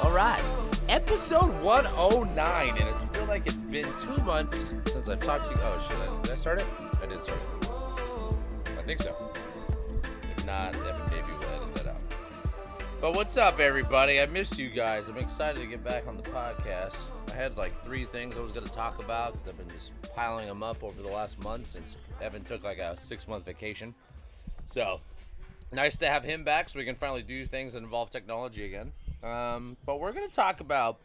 All right, episode 109, and it's feel like it's been 2 months since I've talked to you. Oh shit, did I start it? I did start it. I think so. If not, Evan maybe will edit that out. But what's up, everybody? I miss you guys. I'm excited to get back on the podcast. I had like 3 things I was going to talk about because I've been just piling them up over the last month since Evan took like a 6-month vacation. So, nice to have him back so we can finally do things that involve technology again. But we're going to talk about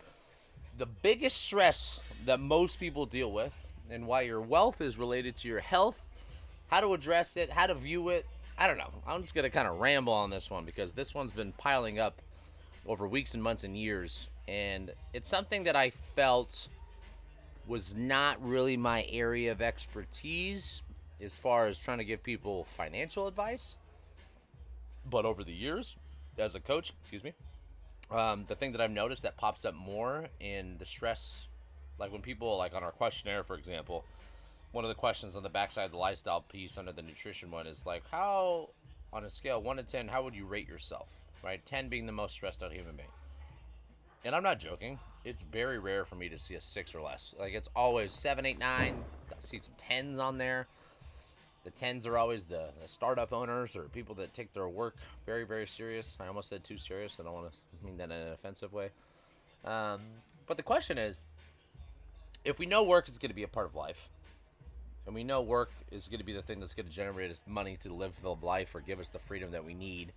the biggest stress that most people deal with and why your wealth is related to your health, how to address it, how to view it. I don't know. I'm just going to kind of ramble on this one because this one's been piling up over weeks and months and years. And it's something that I felt was not really my area of expertise as far as trying to give people financial advice. But over the years, as a coach, the thing that I've noticed that pops up more in the stress, like when people, like on our questionnaire, for example, one of the questions on the backside of the lifestyle piece under the nutrition one is like, how, on a scale of 1 to 10, how would you rate yourself, right? 10 being the most stressed out human being. And I'm not joking. It's very rare for me to see a 6 or less. Like, it's always 7, 8, 9. I see some 10s on there. The 10s are always the startup owners or people that take their work very, very serious. I almost said too serious. I don't want to mean that in an offensive way. But the question is, if we know work is going to be a part of life, and we know work is going to be the thing that's going to generate us money to live the life or give us the freedom that we need,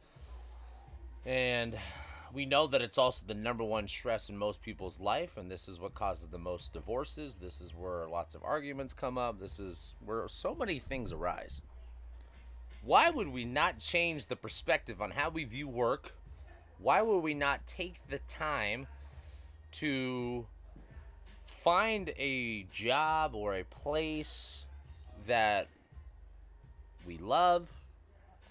and we know that it's also the number one stress in most people's life, and this is what causes the most divorces. This is where lots of arguments come up. This is where so many things arise. Why would we not change the perspective on how we view work? Why would we not take the time to find a job or a place that we love,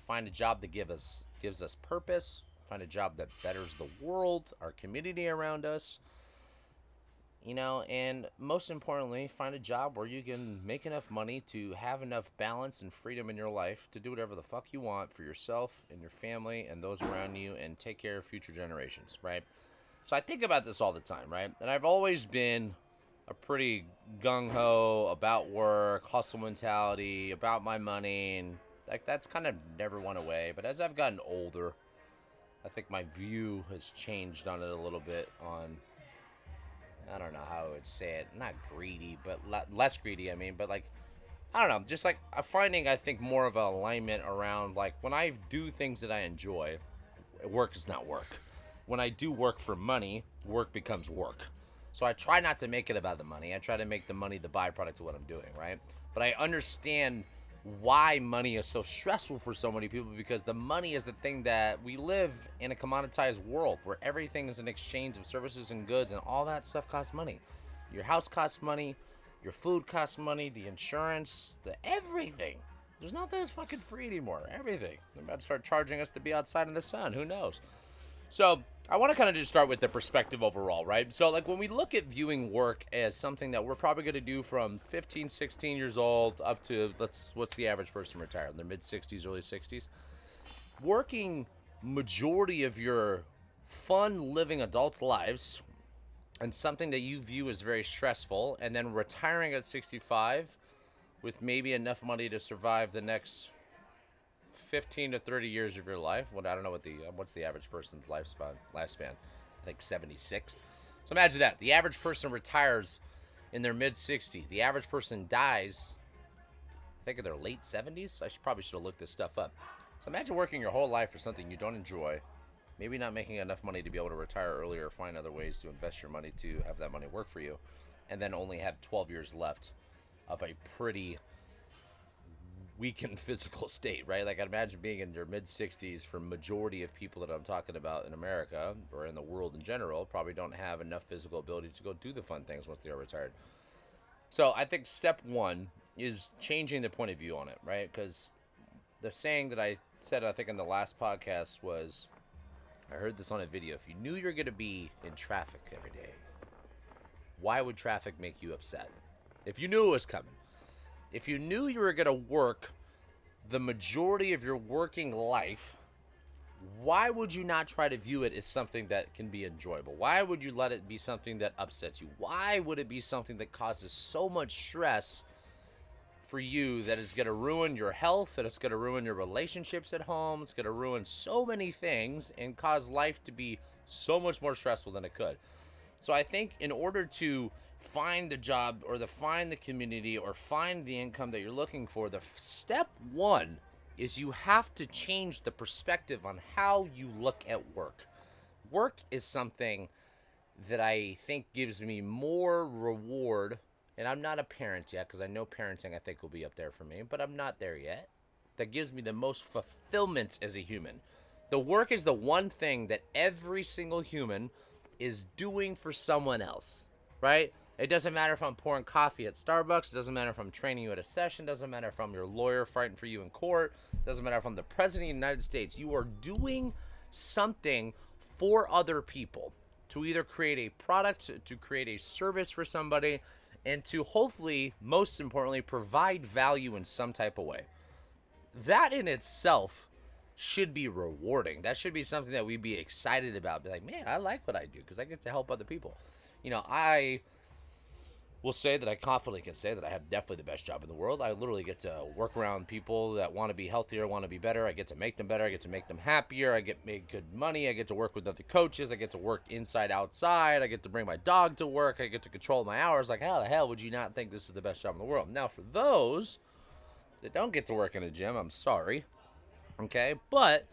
find a job that gives us purpose, find a job that betters the world, our community around us, and most importantly, find a job where you can make enough money to have enough balance and freedom in your life to do whatever the fuck you want for yourself and your family and those around you and take care of future generations, right? So I think about this all the time, right? And I've always been a pretty gung-ho about work, hustle mentality, about my money, and like that's kind of never went away. But as I've gotten older, I think my view has changed on it a little bit on, I don't know how I would say it, not greedy, but less greedy, but like, I don't know, just like I'm finding, I think, more of an alignment around, like, when I do things that I enjoy, work is not work. When I do work for money, work becomes work. So I try not to make it about the money. I try to make the money the byproduct of what I'm doing, right? But I understand why money is so stressful for so many people, because the money is the thing that we live in a commoditized world where everything is an exchange of services and goods, and all that stuff costs money. Your house costs money, your food costs money, the insurance, the everything. There's nothing that's fucking free anymore. Everything. They're about to start charging us to be outside in the sun. Who knows? So I want to kind of just start with the perspective overall, right? So like when we look at viewing work as something that we're probably going to do from 15, 16 years old up to, what's the average person retired? In their mid-60s, early 60s. Working majority of your fun living adult lives and something that you view as very stressful, and then retiring at 65 with maybe enough money to survive the next 15 to 30 years of your life. I don't know what's the average person's lifespan. I think 76. So imagine that. The average person retires in their mid-60s. The average person dies, I think, in their late 70s. I probably should have looked this stuff up. So imagine working your whole life for something you don't enjoy, maybe not making enough money to be able to retire earlier, find other ways to invest your money to have that money work for you, and then only have 12 years left of a pretty weakened physical state, right? Like, I'd imagine being in your mid-60s for majority of people that I'm talking about in America or in the world in general probably don't have enough physical ability to go do the fun things once they are retired. So I think step one is changing the point of view on it, right? Because the saying that I said, I think, in the last podcast was, I heard this on a video: if you knew you're going to be in traffic every day, why would traffic make you upset? If you knew it was coming. If you knew you were going to work the majority of your working life why would you not try to view it as something that can be enjoyable? Why would you let it be something that upsets you? Why would it be something that causes so much stress for you that is going to ruin your health, that it's going to ruin your relationships at home, it's going to ruin so many things and cause life to be so much more stressful than it could? So I think in order to find the job or to find the community or find the income that you're looking for, the step one is you have to change the perspective on how you look at work. Work is something that I think gives me more reward, and I'm not a parent yet because I know parenting I think will be up there for me, but I'm not there yet. That gives me the most fulfillment as a human. The work is the one thing that every single human is doing for someone else, right? It doesn't matter if I'm pouring coffee at Starbucks. It doesn't matter if I'm training you at a session. It doesn't matter if I'm your lawyer fighting for you in court. It doesn't matter if I'm the president of the United States. You are doing something for other people to either create a product, to create a service for somebody, and to hopefully, most importantly, provide value in some type of way. That in itself should be rewarding. That should be something that we'd be excited about. Be like, man, I like what I do because I get to help other people. I will say that I confidently can say that I have definitely the best job in the world. I literally get to work around people that want to be healthier, want to be better. I get to make them better. I get to make them happier. I get make good money. I get to work with other coaches. I get to work inside, outside. I get to bring my dog to work. I get to control my hours. Like, how the hell would you not think this is the best job in the world? Now, for those that don't get to work in a gym, I'm sorry. Okay, but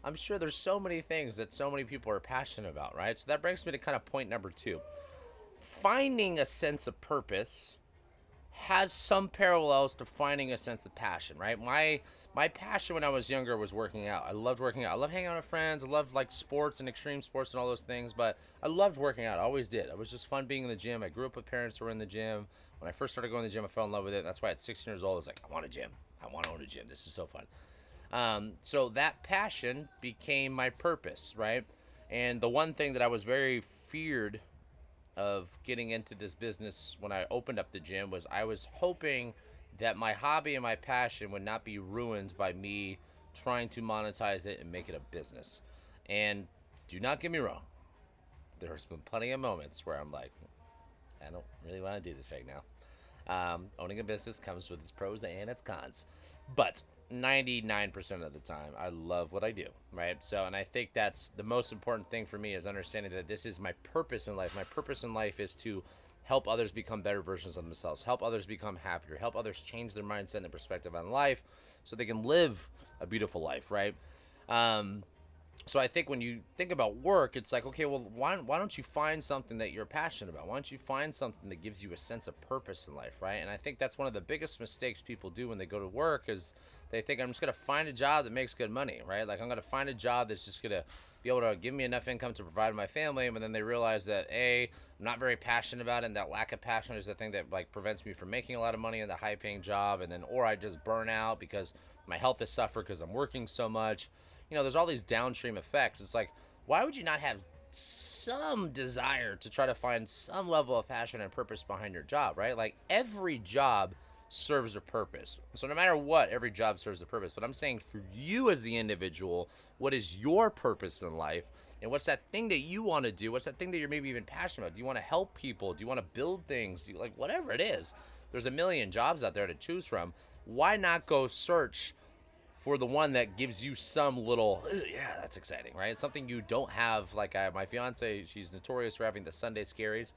I'm sure there's so many things that so many people are passionate about, right? So that brings me to kind of point number 2. Finding a sense of purpose has some parallels to finding a sense of passion, right? My passion when I was younger was working out. I loved working out. I loved hanging out with friends. I loved like sports and extreme sports and all those things, but I loved working out. I always did. It was just fun being in the gym. I grew up with parents who were in the gym. When I first started going to the gym, I fell in love with it. That's why at 16 years old, I was like, I want a gym. I want to own a gym. This is so fun. So that passion became my purpose, right? And the one thing that I was very feared of getting into this business when I opened up the gym was I was hoping that my hobby and my passion would not be ruined by me trying to monetize it and make it a business. And do not get me wrong, there's been plenty of moments where I'm like, I don't really want to do this right now. Owning a business comes with its pros and its cons, but 99% of the time I love what I do, right? So, and I think that's the most important thing for me is understanding that this is my purpose in life. My purpose in life is to help others become better versions of themselves, help others become happier, help others change their mindset and their perspective on life so they can live a beautiful life, right? So I think when you think about work, it's like, okay, well, why don't you find something that you're passionate about? Why don't you find something that gives you a sense of purpose in life, right? And I think that's one of the biggest mistakes people do when they go to work is they think I'm just going to find a job that makes good money, right? Like I'm going to find a job that's just going to be able to give me enough income to provide my family. But then they realize that I'm not very passionate about it. And that lack of passion is the thing that like prevents me from making a lot of money in the high paying job. And then, or I just burn out because my health has suffered because I'm working so much. There's all these downstream effects. It's like, why would you not have some desire to try to find some level of passion and purpose behind your job, right? Like every job serves a purpose. So no matter what, every job serves a purpose. But I'm saying for you as the individual, what is your purpose in life? And what's that thing that you want to do? What's that thing that you're maybe even passionate about? Do you want to help people? Do you want to build things? Do you, like whatever it is, there's a million jobs out there to choose from. Why not go search for the one that gives you some little, yeah, that's exciting, right? It's something you don't have. Like my fiance, she's notorious for having the Sunday scaries.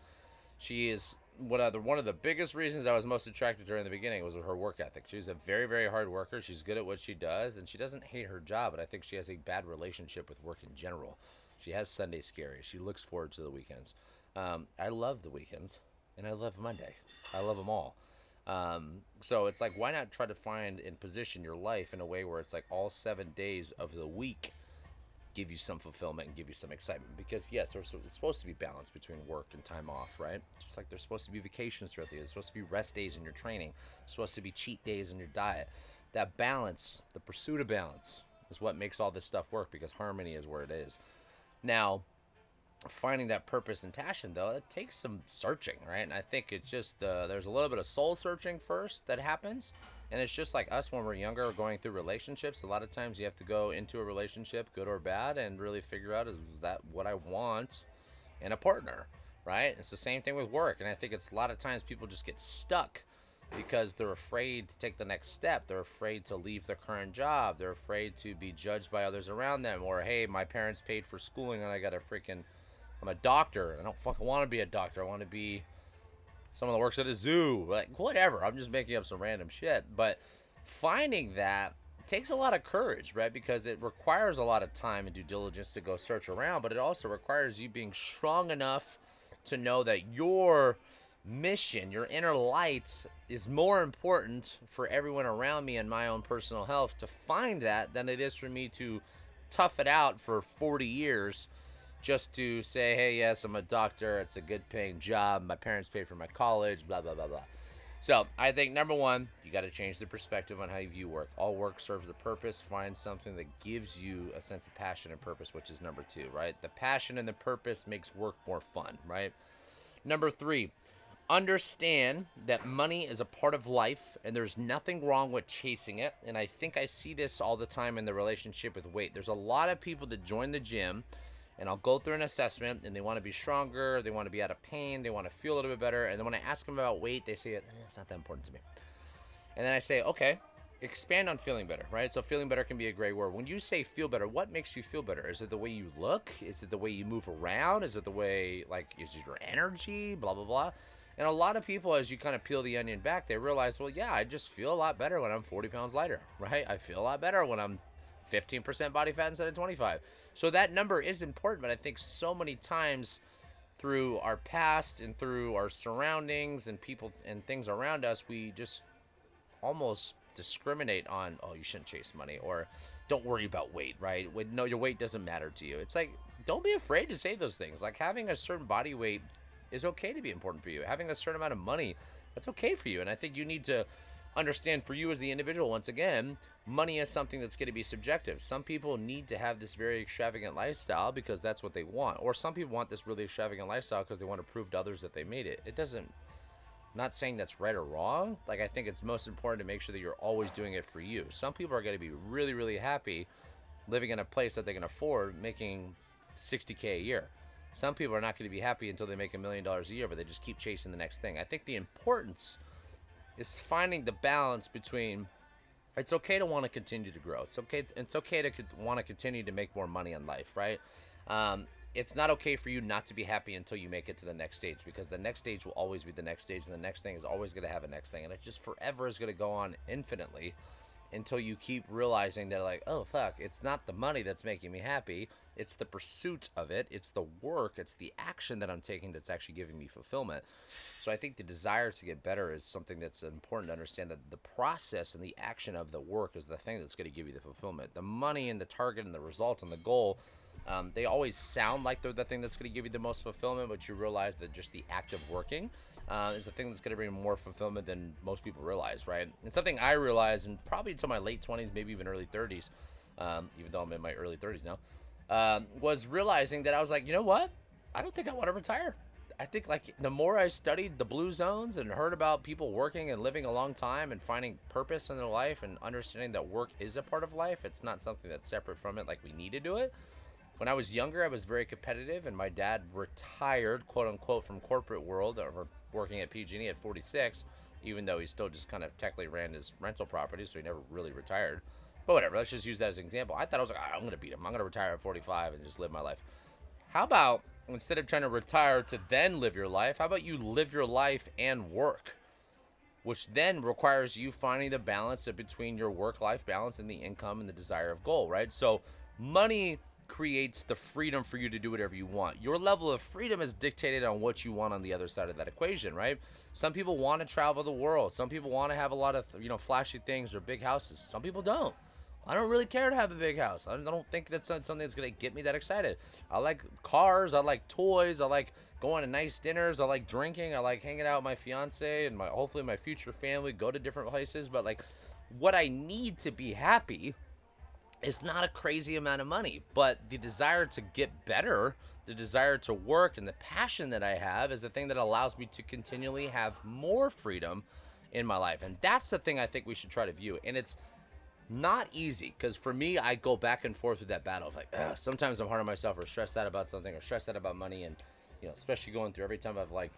She is one of the biggest reasons I was most attracted to her in the beginning was her work ethic. She's a very, very hard worker. She's good at what she does, and she doesn't hate her job, but I think she has a bad relationship with work in general. She has Sunday scaries. She looks forward to the weekends. I love the weekends, and I love Monday. I love them all. So it's like, why not try to find and position your life in a way where it's like all 7 days of the week give you some fulfillment and give you some excitement? Because yes, there's supposed to be balance between work and time off, right? Just like there's supposed to be vacations throughout the year. There's supposed to be rest days in your training. There's supposed to be cheat days in your diet. That balance, the pursuit of balance, is what makes all this stuff work, because harmony is where it is. Now, finding that purpose and passion, though, it takes some searching, right? And I think it's just there's a little bit of soul searching first that happens, And it's just like us when we're younger going through relationships. A lot of times you have to go into a relationship, good or bad, and really figure out, is that what I want in a partner, right? It's the same thing with work. And I think it's a lot of times people just get stuck because they're afraid to take the next step. They're afraid to leave their current job. They're afraid to be judged by others around them. Or, hey, my parents paid for schooling and I'm a doctor. I don't fucking want to be a doctor. I want to be someone that works at a zoo. Like, whatever. I'm just making up some random shit. But finding that takes a lot of courage, right? Because it requires a lot of time and due diligence to go search around. But it also requires you being strong enough to know that your mission, your inner light, is more important for everyone around me and my own personal health to find that than it is for me to tough it out for 40 years just to say, hey, yes, I'm a doctor, it's a good paying job, my parents paid for my college, blah, blah, blah, blah. So I think number one, you got to change the perspective on how you view work. All work serves a purpose. Find something that gives you a sense of passion and purpose, which is number two, right? The passion and the purpose makes work more fun, right? Number three, understand that money is a part of life and there's nothing wrong with chasing it. And I think I see this all the time in the relationship with weight. There's a lot of people that join the gym and I'll go through an assessment and they want to be stronger, they want to be out of pain, they want to feel a little bit better. And then when I ask them about weight, they say, it's not that important to me. And then I say, okay, expand on feeling better, right? So feeling better can be a great word. When you say feel better, what makes you feel better? Is it the way you look? Is it the way you move around? Is it the way, like, is it your energy? Blah, blah, blah. And a lot of people, as you kind of peel the onion back, they realize, well, yeah, I just feel a lot better when I'm 40 pounds lighter, right? I feel a lot better when I'm 15% body fat instead of 25. So that number is important, but I think so many times through our past and through our surroundings and people and things around us, we just almost discriminate on, oh, you shouldn't chase money, or don't worry about weight, right? No, your weight doesn't matter to you. It's like, don't be afraid to say those things. Like, having a certain body weight is okay to be important for you. Having a certain amount of money, that's okay for you. And I think you need to understand, for you as the individual, once again, money is something that's going to be subjective. Some people need to have this very extravagant lifestyle because that's what they want. Or some people want this really extravagant lifestyle because they want to prove to others that they made it. It doesn't, not saying that's right or wrong. Like, I think it's most important to make sure that you're always doing it for you. Some people are going to be really, really happy living in a place that they can afford, making $60K a year. Some people are not going to be happy until they make $1 million a year, but they just keep chasing the next thing. I think the importance is finding the balance between, it's okay to want to continue to grow. It's okay to want to continue to make more money in life, right? It's not okay for you not to be happy until you make it to the next stage, because the next stage will always be the next stage, and the next thing is always going to have a next thing, and it just forever is going to go on infinitely until you keep realizing that, like, oh, fuck, it's not the money that's making me happy. It's the pursuit of it. It's the work. It's the action that I'm taking that's actually giving me fulfillment. So I think the desire to get better is something that's important to understand, that the process and the action of the work is the thing that's going to give you the fulfillment. The money and the target and the result and the goal, they always sound like they're the thing that's going to give you the most fulfillment, but you realize that just the act of working is the thing that's going to bring more fulfillment than most people realize, right? And something I realized, and probably until my late 20s, maybe even early 30s, even though I'm in my early 30s now, was realizing that I was like, you know what? I don't think I want to retire. I think, like, the more I studied the blue zones and heard about people working and living a long time and finding purpose in their life and understanding that work is a part of life, it's not something that's separate from it, like we need to do it. When I was younger, I was very competitive, and my dad retired, quote unquote, from corporate world, or working at PG&E at 46, even though he still just kind of technically ran his rental property, so he never really retired. But whatever, let's just use that as an example. I thought, I was like, I'm going to beat him. I'm going to retire at 45 and just live my life. How about, instead of trying to retire to then live your life, how about you live your life and work? Which then requires you finding the balance between your work-life balance and the income and the desire of goal, right? So money creates the freedom for you to do whatever you want. Your level of freedom is dictated on what you want on the other side of that equation, right? Some people want to travel the world. Some people want to have a lot of, flashy things or big houses. Some people don't. I don't really care to have a big house. I don't think that's something that's going to get me that excited. I like cars. I like toys. I like going to nice dinners. I like drinking. I like hanging out with my fiance and hopefully my future family, go to different places. But, like, what I need to be happy, it's not a crazy amount of money, but the desire to get better, the desire to work, and the passion that I have is the thing that allows me to continually have more freedom in my life. And that's the thing I think we should try to view. And it's not easy, because for me, I go back and forth with that battle of like, ugh, sometimes I'm hard on myself or stressed out about something or stressed out about money. And, especially going through every time I've like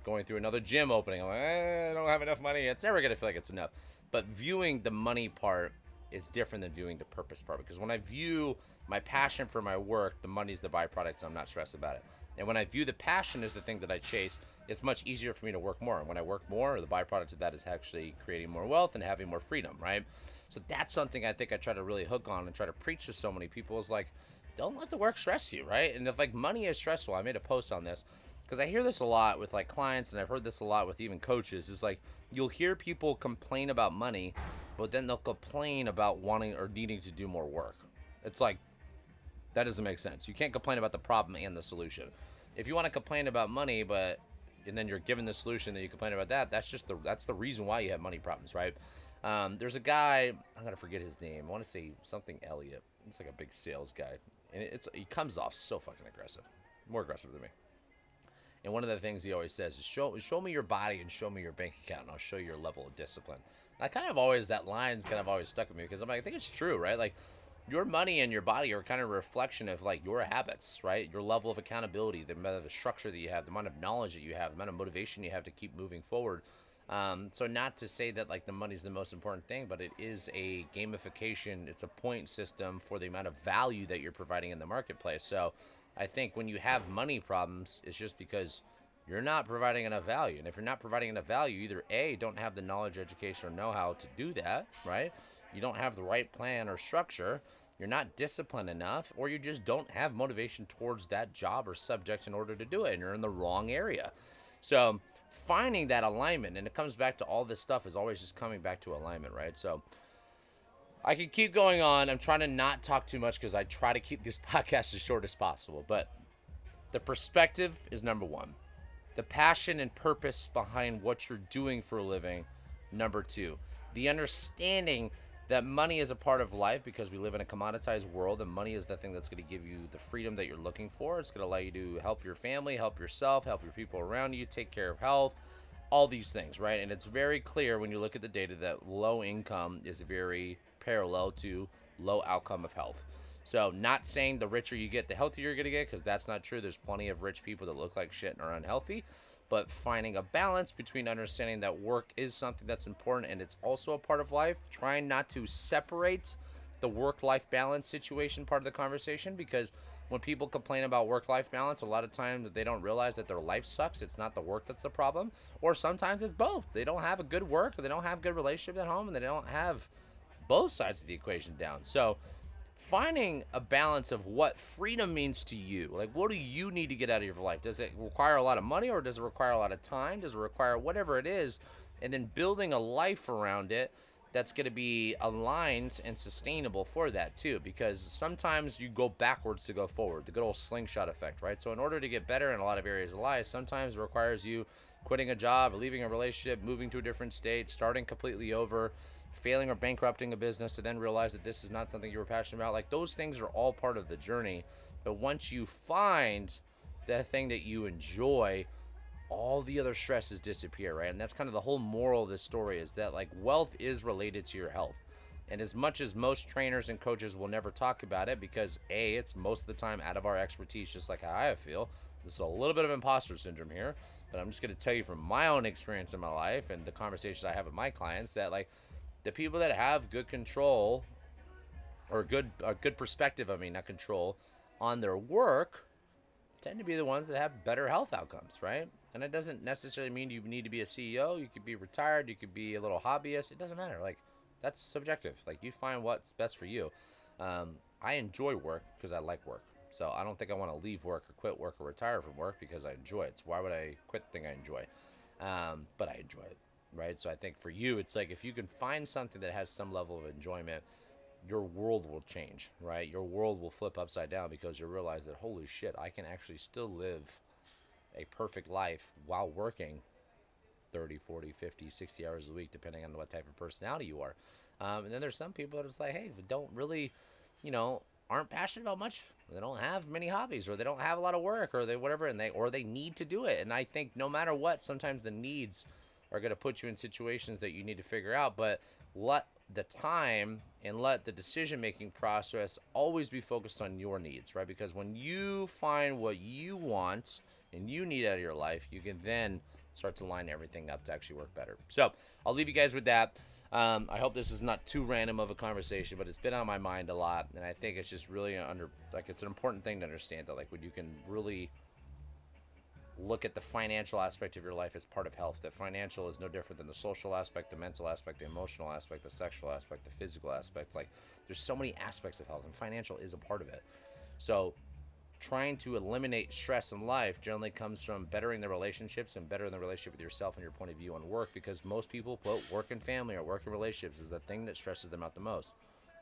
going through another gym opening, I'm like, I don't have enough money. It's never going to feel like it's enough. But viewing the money part is different than viewing the purpose part, because when I view my passion for my work, the money's the byproduct, so I'm not stressed about it. And when I view the passion as the thing that I chase, it's much easier for me to work more. And when I work more, the byproduct of that is actually creating more wealth and having more freedom, right? So that's something I think I try to really hook on and try to preach to so many people is like, don't let the work stress you, right? And if like money is stressful, I made a post on this because I hear this a lot with like clients, and I've heard this a lot with even coaches, is like you'll hear people complain about money, but then they'll complain about wanting or needing to do more work. It's like, that doesn't make sense. You can't complain about the problem and the solution. If you want to complain about money, and then you're given the solution that you complain about that's the reason why you have money problems, right? There's a guy, I'm gonna forget his name. I want to say something Elliott. It's like a big sales guy, and he comes off so fucking aggressive, more aggressive than me. And one of the things he always says is show me your body and show me your bank account, and I'll show you your level of discipline. And I kind of always, that line's kind of always stuck with me, because I'm like, I think it's true, right? Like, your money and your body are kind of a reflection of like your habits, right? Your level of accountability, the amount of the structure that you have, the amount of knowledge that you have, the amount of motivation you have to keep moving forward. So not to say that like the money's the most important thing, but it is a gamification. It's a point system for the amount of value that you're providing in the marketplace. So I think when you have money problems, it's just because you're not providing enough value. And if you're not providing enough value, either A, don't have the knowledge, education, or know-how to do that, right? You don't have the right plan or structure, you're not disciplined enough, or you just don't have motivation towards that job or subject in order to do it, and you're in the wrong area. So finding that alignment, and it comes back to all this stuff is always just coming back to alignment, right? So I can keep going on. I'm trying to not talk too much because I try to keep this podcast as short as possible, but the perspective is number one. The passion and purpose behind what you're doing for a living, number two. The understanding that money is a part of life, because we live in a commoditized world, and money is the thing that's going to give you the freedom that you're looking for. It's going to allow you to help your family, help yourself, help your people around you, take care of health, all these things, right? And it's very clear when you look at the data that low income is very parallel to low outcome of health. So not saying the richer you get, the healthier you're going to get, because that's not true. There's plenty of rich people that look like shit and are unhealthy. But finding a balance between understanding that work is something that's important and it's also a part of life, trying not to separate the work-life balance situation part of the conversation, because when people complain about work-life balance, a lot of times they don't realize that their life sucks. It's not the work that's the problem, or sometimes it's both. They don't have a good work, or they don't have a good relationship at home, and they don't have both sides of the equation down. So finding a balance of what freedom means to you. Like, what do you need to get out of your life? Does it require a lot of money, or does it require a lot of time? Does it require whatever it is? And then building a life around it that's going to be aligned and sustainable for that too, because sometimes you go backwards to go forward, the good old slingshot effect, right? So in order to get better in a lot of areas of life, sometimes it requires you quitting a job, leaving a relationship, moving to a different state, starting completely over, failing or bankrupting a business to then realize that this is not something you were passionate about. Like, those things are all part of the journey. But once you find the thing that you enjoy, all the other stresses disappear, right? And that's kind of the whole moral of this story, is that like wealth is related to your health. And as much as most trainers and coaches will never talk about it, because A, it's most of the time out of our expertise, just like how I feel. There's a little bit of imposter syndrome here, but I'm just going to tell you from my own experience in my life and the conversations I have with my clients that like the people that have good control or good perspective, not control, on their work tend to be the ones that have better health outcomes, right? And it doesn't necessarily mean you need to be a CEO. You could be retired. You could be a little hobbyist. It doesn't matter. Like, that's subjective. Like, you find what's best for you. I enjoy work because I like work. So I don't think I want to leave work or quit work or retire from work because I enjoy it. So why would I quit the thing I enjoy? But I enjoy it. Right? So I think for you, it's like if you can find something that has some level of enjoyment, your world will change, right? Your world will flip upside down because you realize that, holy shit, I can actually still live a perfect life while working 30, 40, 50, 60 hours a week, depending on what type of personality you are. And then there's some people that are just like, hey, don't really, aren't passionate about much. They don't have many hobbies, or they don't have a lot of work, or they whatever, or they need to do it. And I think no matter what, sometimes the needs are going to put you in situations that you need to figure out, but let the time and let the decision-making process always be focused on your needs, right? Because when you find what you want and you need out of your life, you can then start to line everything up to actually work better. So I'll leave you guys with that. I hope this is not too random of a conversation, but it's been on my mind a lot, and I think it's just really it's an important thing to understand that, like, when you can really look at the financial aspect of your life as part of health, that financial is no different than the social aspect, the mental aspect, the emotional aspect, the sexual aspect, the physical aspect. Like, there's so many aspects of health, and financial is a part of it. So trying to eliminate stress in life generally comes from bettering the relationships and bettering the relationship with yourself and your point of view on work, because most people put work and family or work and relationships as the thing that stresses them out the most.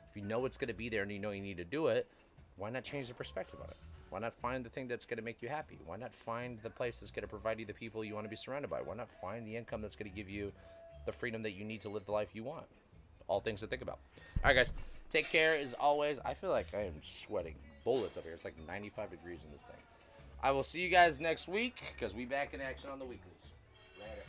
If you know it's going to be there and you know you need to do it, why not change the perspective on it? Why not find the thing that's going to make you happy? Why not find the place that's going to provide you the people you want to be surrounded by? Why not find the income that's going to give you the freedom that you need to live the life you want? All things to think about. All right, guys. Take care as always. I feel like I am sweating bullets up here. It's like 95 degrees in this thing. I will see you guys next week because we back in action on the weeklies. Later.